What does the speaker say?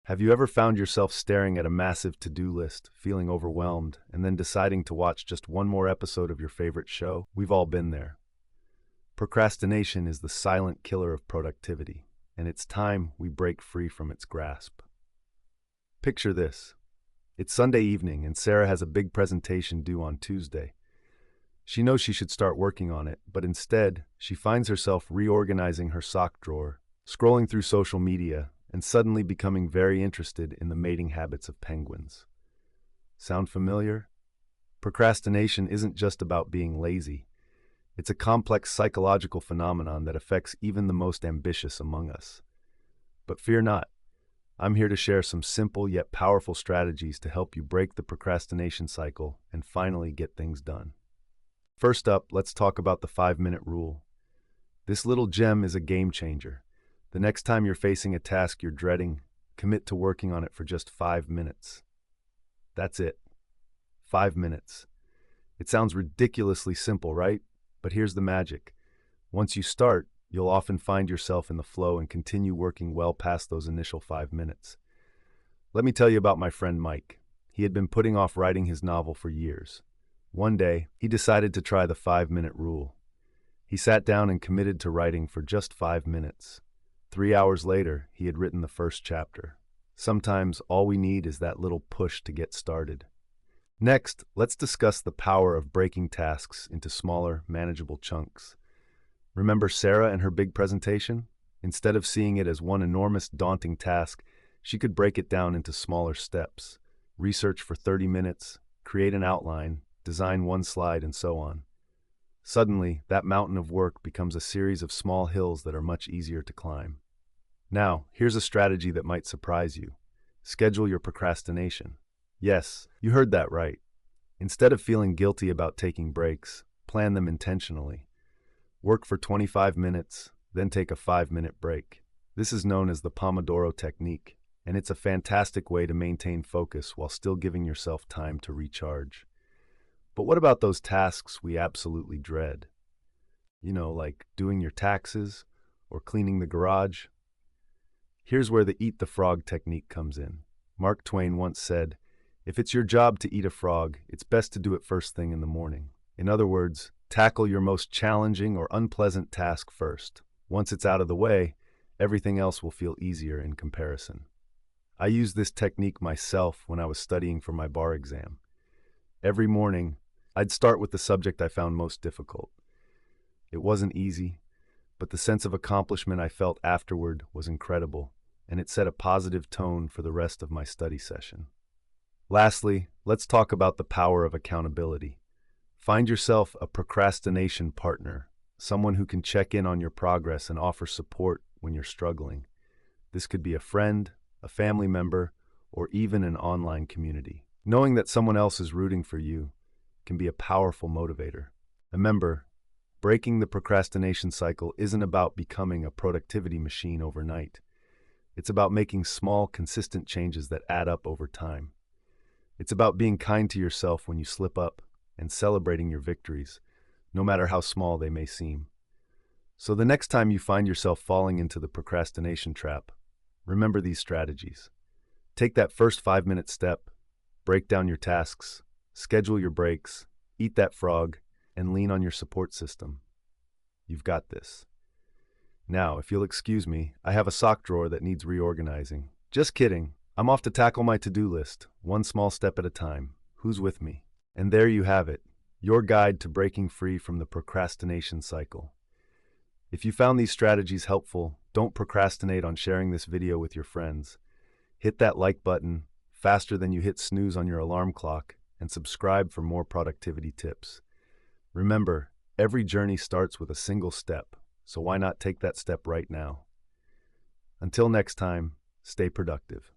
Have you ever found yourself staring at a massive to-do list, feeling overwhelmed, and then deciding to watch just one more episode of your favorite show? We've all been there. Procrastination is the silent killer of productivity, and it's time we break free from its grasp. Picture this. It's Sunday evening, and Sarah has a big presentation due on Tuesday. She knows she should start working on it, but instead, she finds herself reorganizing her sock drawer, scrolling through social media, and suddenly becoming very interested in the mating habits of penguins. Sound familiar? Procrastination isn't just about being lazy. It's a complex psychological phenomenon that affects even the most ambitious among us. But fear not. I'm here to share some simple yet powerful strategies to help you break the procrastination cycle and finally get things done. First up, let's talk about the 5-minute rule. This little gem is a game changer. The next time you're facing a task you're dreading, commit to working on it for just 5 minutes. That's it. 5 minutes. It sounds ridiculously simple, right? But here's the magic. Once you start, you'll often find yourself in the flow and continue working well past those initial 5 minutes. Let me tell you about my friend Mike. He had been putting off writing his novel for years. One day, he decided to try the 5-minute rule. He sat down and committed to writing for just 5 minutes. 3 hours later, he had written the first chapter. Sometimes all we need is that little push to get started. Next, let's discuss the power of breaking tasks into smaller, manageable chunks. Remember Sarah and her big presentation? Instead of seeing it as one enormous, daunting task, she could break it down into smaller steps. Research for 30 minutes, create an outline, design one slide, and so on. Suddenly, that mountain of work becomes a series of small hills that are much easier to climb. Now, here's a strategy that might surprise you. Schedule your procrastination. Yes, you heard that right. Instead of feeling guilty about taking breaks, plan them intentionally. Work for 25 minutes, then take a 5-minute break. This is known as the Pomodoro technique, and it's a fantastic way to maintain focus while still giving yourself time to recharge. But what about those tasks we absolutely dread? Like doing your taxes or cleaning the garage? Here's where the eat the frog technique comes in. Mark Twain once said, "If it's your job to eat a frog, it's best to do it first thing in the morning." In other words, tackle your most challenging or unpleasant task first. Once it's out of the way, everything else will feel easier in comparison. I used this technique myself when I was studying for my bar exam. Every morning, I'd start with the subject I found most difficult. It wasn't easy, but the sense of accomplishment I felt afterward was incredible, and it set a positive tone for the rest of my study session. Lastly, let's talk about the power of accountability. Find yourself a procrastination partner, someone who can check in on your progress and offer support when you're struggling. This could be a friend, a family member, or even an online community. Knowing that someone else is rooting for you can be a powerful motivator. Remember, breaking the procrastination cycle isn't about becoming a productivity machine overnight. It's about making small, consistent changes that add up over time. It's about being kind to yourself when you slip up and celebrating your victories, no matter how small they may seem. So the next time you find yourself falling into the procrastination trap, remember these strategies. Take that first 5-minute step, break down your tasks, schedule your breaks, eat that frog, and lean on your support system. You've got this. Now, if you'll excuse me, I have a sock drawer that needs reorganizing. Just kidding. I'm off to tackle my to-do list, one small step at a time. Who's with me? And there you have it, your guide to breaking free from the procrastination cycle. If you found these strategies helpful, don't procrastinate on sharing this video with your friends. Hit that like button faster than you hit snooze on your alarm clock, and subscribe for more productivity tips. Remember, every journey starts with a single step, so why not take that step right now? Until next time, stay productive.